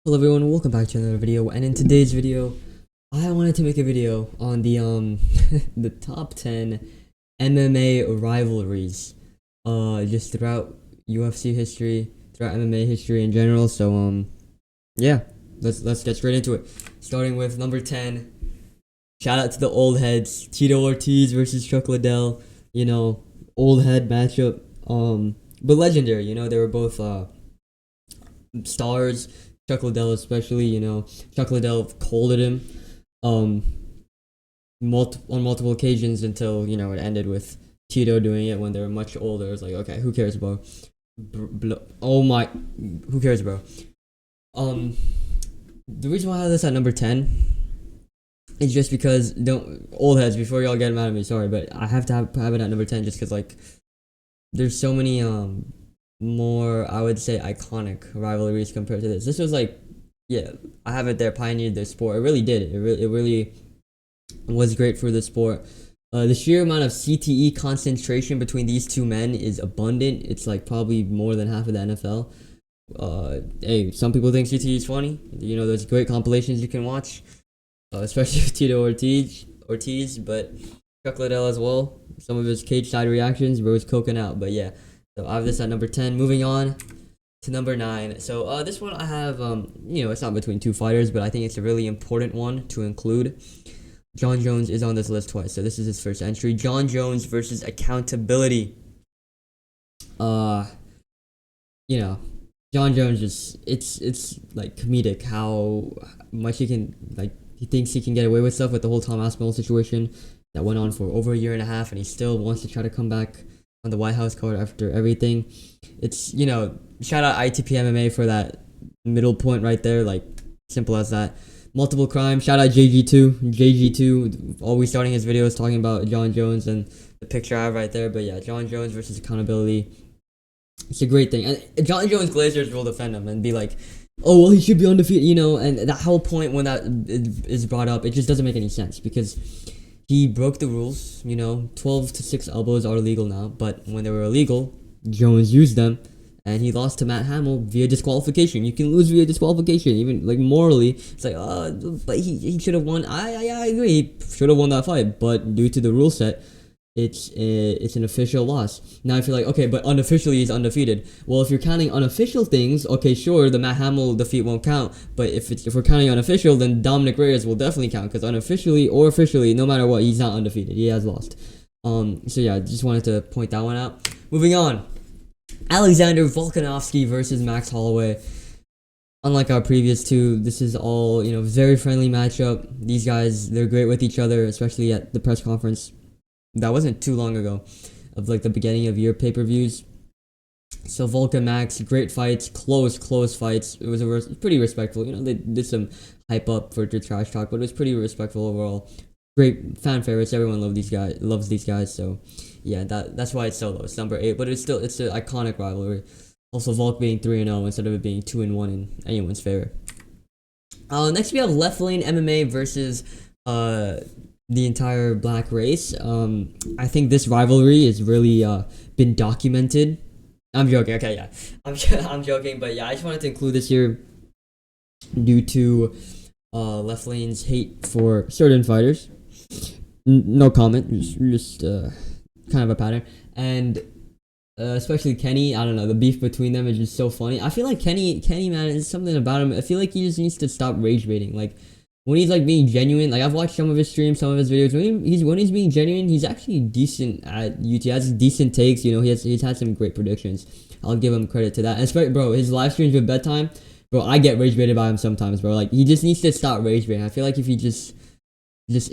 Hello everyone, welcome back to another video. And in today's video, I wanted to make a video on the the top 10 MMA rivalries just throughout UFC history, throughout MMA history in general. So yeah, let's get straight into it. Starting with number 10. Shout out to the old heads, Tito Ortiz versus Chuck Liddell. Old head matchup. But legendary, they were both stars. Chuck Liddell especially, Chuck Liddell colded him um on multiple occasions until it ended with Tito doing it when they were much older. It was like, okay, who cares, bro? Oh my, who cares, bro? Um, the reason why I have this at number 10 is just because don't old heads before y'all get mad at me. Sorry, but I have to have it at number 10 just because there's so many more, I would say, iconic rivalries compared to this. This was like, yeah, I have it there, pioneered the sport. It really did. It really was great for the sport. The sheer amount of CTE concentration between these two men is abundant. It's like probably more than half of the NFL. Hey, some people think CTE is funny. There's great compilations you can watch, especially with Tito Ortiz, but Chuck Liddell as well. Some of his cage side reactions, bro, was coking out. But yeah, so I have this at number 10. Moving on to number 9. So this one I have, it's not between two fighters, but I think it's a really important one to include. Jon Jones is on this list twice, so this is his first entry. Jon Jones versus accountability. Uh, Jon Jones it's like comedic how much he thinks he can get away with stuff with the whole Tom Aspinall situation that went on for over a year and a half, and he still wants to try to come back on the White House card after everything. It's shout out ITP MMA for that middle point right there, like simple as that. Multiple crimes. Shout out JG2 always starting his videos talking about Jon Jones and the picture I have right there. But yeah, Jon Jones versus accountability. It's a great thing. And Jon Jones Glazers will defend him and be like, oh well, he should be undefeated, and that whole point when that is brought up, it just doesn't make any sense because he broke the rules. 12 to 6 elbows are illegal now, but when they were illegal, Jones used them, and he lost to Matt Hamill via disqualification. You can lose via disqualification, even like morally. It's like, but he should have won. I agree, he should have won that fight, but due to the rule set, it's an official loss. Now I feel like, okay, but unofficially he's undefeated. Well, if you're counting unofficial things, okay, sure, the Matt Hamill defeat won't count. But if we're counting unofficial, then Dominic Reyes will definitely count because unofficially or officially, no matter what, he's not undefeated. He has lost. So yeah, just wanted to point that one out. Moving on, Alexander Volkanovski versus Max Holloway. Unlike our previous two, this is all very friendly matchup. These guys, they're great with each other, especially at the press conference. That wasn't too long ago, of like the beginning of year pay-per-views. So Volka Max, great fights, close fights. It was pretty respectful. They did some hype up for the trash talk, but it was pretty respectful overall. Great fan favorites. Everyone loves these guys. So yeah, that's why it's so low. It's number 8, but it's an iconic rivalry. Also, Volk being 3-0 instead of it being 2-1 in anyone's favor. Next we have Left Lane MMA versus the entire black race. I think this rivalry has really been documented. I'm joking. Okay, yeah, I'm joking, but yeah, I just wanted to include this here due to Left Lane's hate for certain fighters. No comment, just kind of a pattern, and especially Kenny. I don't know, the beef between them is just so funny. I feel like Kenny, man, is something about him. I feel like he just needs to stop rage baiting. Like, when he's like being genuine, like I've watched some of his streams, some of his videos. When he's being genuine, he's actually decent at YouTube. He has decent takes. He's had some great predictions. I'll give him credit to that. And especially, bro, his live streams with bedtime, bro, I get rage baited by him sometimes, bro. Like, he just needs to stop rage baiting. I feel like if he just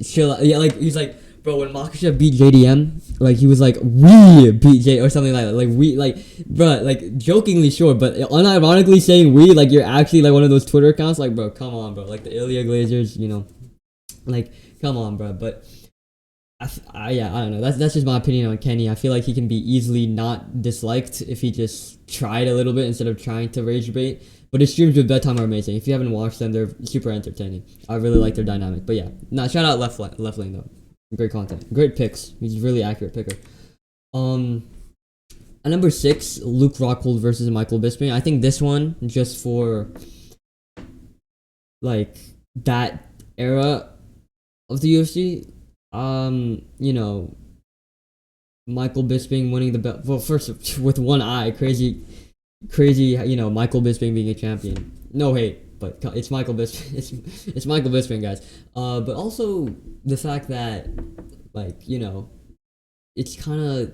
chill out. Yeah, like he's like, bro, when Makasha beat JDM, like he was like, we beat J or something like that. Like we, like, bro, like jokingly sure, but unironically saying we, like you're actually like one of those Twitter accounts. Like, bro, come on, bro. Like the Ilya Glazers, like come on, bro. But I don't know. That's just my opinion on Kenny. I feel like he can be easily not disliked if he just tried a little bit instead of trying to rage bait. But his streams with bedtime are amazing. If you haven't watched them, they're super entertaining. I really like their dynamic. But yeah, shout out left lane though. Great content, great picks. He's a really accurate picker. At number 6, Luke Rockhold versus Michael Bisping. I think this one, just for like that era of the UFC. You know, Michael Bisping winning the belt. Well, first with one eye, crazy. You know, Michael Bisping being a champion. No hate, but it's Michael Bisping. It's Michael Bisping, guys. But also the fact that, like, you know, it's kind of,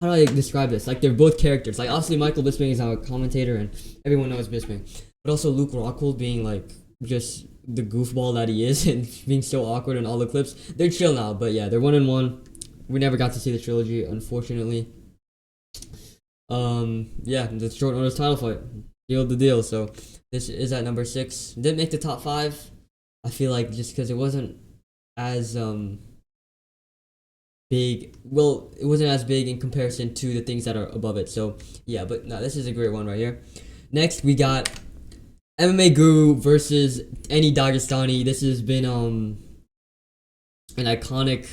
how do I describe this? Like, they're both characters. Like, obviously Michael Bisping is our commentator, and everyone knows Bisping. But also Luke Rockhold being like just the goofball that he is and being so awkward in all the clips. They're chill now, but yeah, they're 1-1. We never got to see the trilogy, unfortunately. Yeah, the short notice title fight sealed the deal. So this is at number 6. Didn't make the top 5. I feel like just because it wasn't as big. Well, it wasn't as big in comparison to the things that are above it. So yeah, but no, this is a great one right here. Next, we got MMA Guru versus any Dagestani. This has been an iconic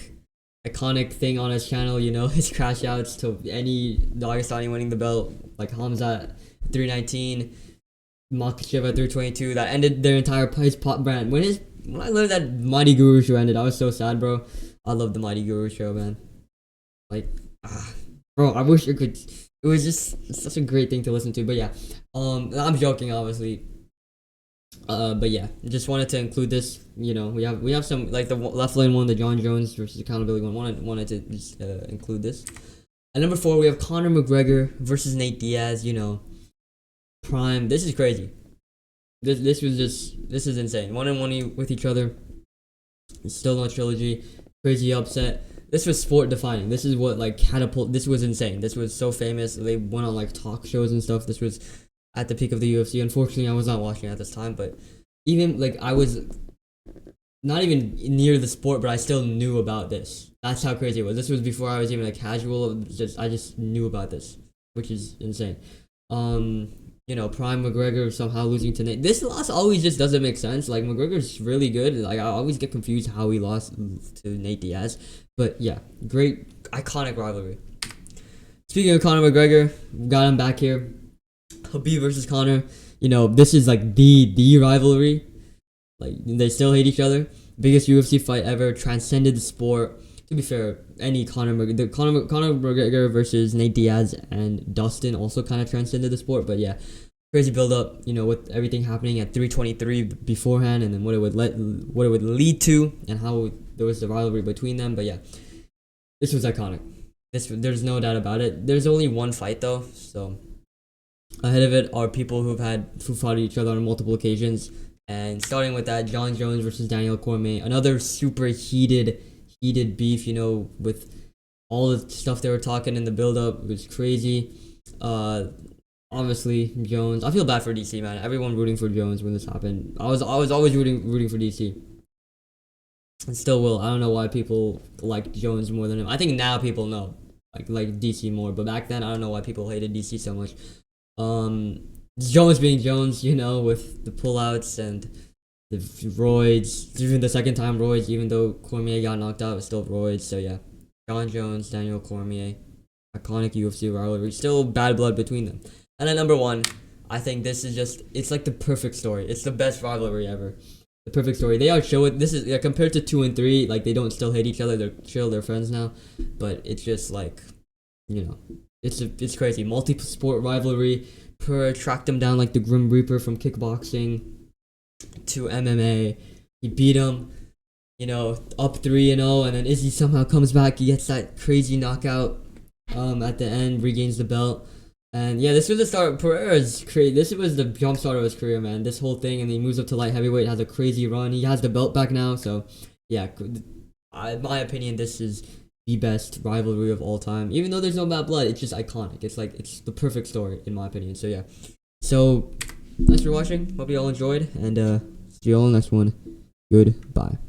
thing on his channel. You know, his crash outs to any Dagestani winning the belt, like Hamza at 319, Makhachev at 322. That ended their entire his pop brand. When I learned that Mighty Guru show ended, I was so sad, bro. I love the Mighty Guru show, man. Like, bro, I wish it could. It was just such a great thing to listen to. But yeah, I'm joking, obviously. But yeah, just wanted to include this. You know, we have some, like the left lane one, the John Jones versus accountability one. Wanted to just include this. At number 4, we have Conor McGregor versus Nate Diaz. You know, prime. This is crazy. This is insane. 1-1 with each other. Still no trilogy. Crazy upset. This was sport defining. This is what like catapult. This was insane. This was so famous. They went on like talk shows and stuff. This was at the peak of the UFC. Unfortunately, I was not watching at this time, but even like I was not even near the sport, but I still knew about this. That's how crazy it was. This was before I was even a casual. I just knew about this, which is insane. You know, Prime McGregor somehow losing to Nate. This loss always just doesn't make sense. Like, McGregor's really good. Like, I always get confused how he lost to Nate Diaz. But yeah, great, iconic rivalry. Speaking of Conor McGregor, got him back here. Khabib versus Conor. You know, this is like the rivalry. Like, they still hate each other. Biggest UFC fight ever. Transcended the sport. To be fair, any Conor McGregor versus Nate Diaz and Dustin also kind of transcended the sport. But yeah, crazy build up. You know, with everything happening at 323 beforehand, and then what it would lead to, and how there was the rivalry between them. But yeah, this was iconic. There's no doubt about it. There's only one fight though, so ahead of it are people who fought each other on multiple occasions. And starting with that, John Jones versus Daniel Cormier, another super heated beef, you know, with all the stuff they were talking in the build-up. It was crazy. Obviously Jones. I feel bad for DC, man. Everyone rooting for Jones when this happened. I was always rooting for DC, and still will. I don't know why people like Jones more than him. I think now people know like DC more, but back then I don't know why people hated DC so much. Jones being Jones, you know, with the pullouts and the roids, even the second time roids, even though Cormier got knocked out, it was still roids. So yeah, John Jones, Daniel Cormier, iconic UFC rivalry, still bad blood between them. And at number 1, I think this is just, it's like the perfect story. It's the best rivalry ever. The perfect story. They outshow it. This is compared to 2 and 3, like they don't still hate each other. They're chill. They're friends now. But it's just like, you know, it's crazy. Multi-sport rivalry. Per tracked him down like the Grim Reaper from kickboxing to MMA. He beat him, you know, up 3-0, and then Izzy somehow comes back. He gets that crazy knockout at the end, regains the belt. And yeah, this was the start. Pereira's crazy. This was the jump start of his career, man. This whole thing, and he moves up to light heavyweight, has a crazy run. He has the belt back now, so yeah, in my opinion, this is the best rivalry of all time. Even though there's no bad blood, it's just iconic. It's the perfect story in my opinion. So yeah. So thanks for watching. Hope you all enjoyed, and see you all in the next one. Goodbye.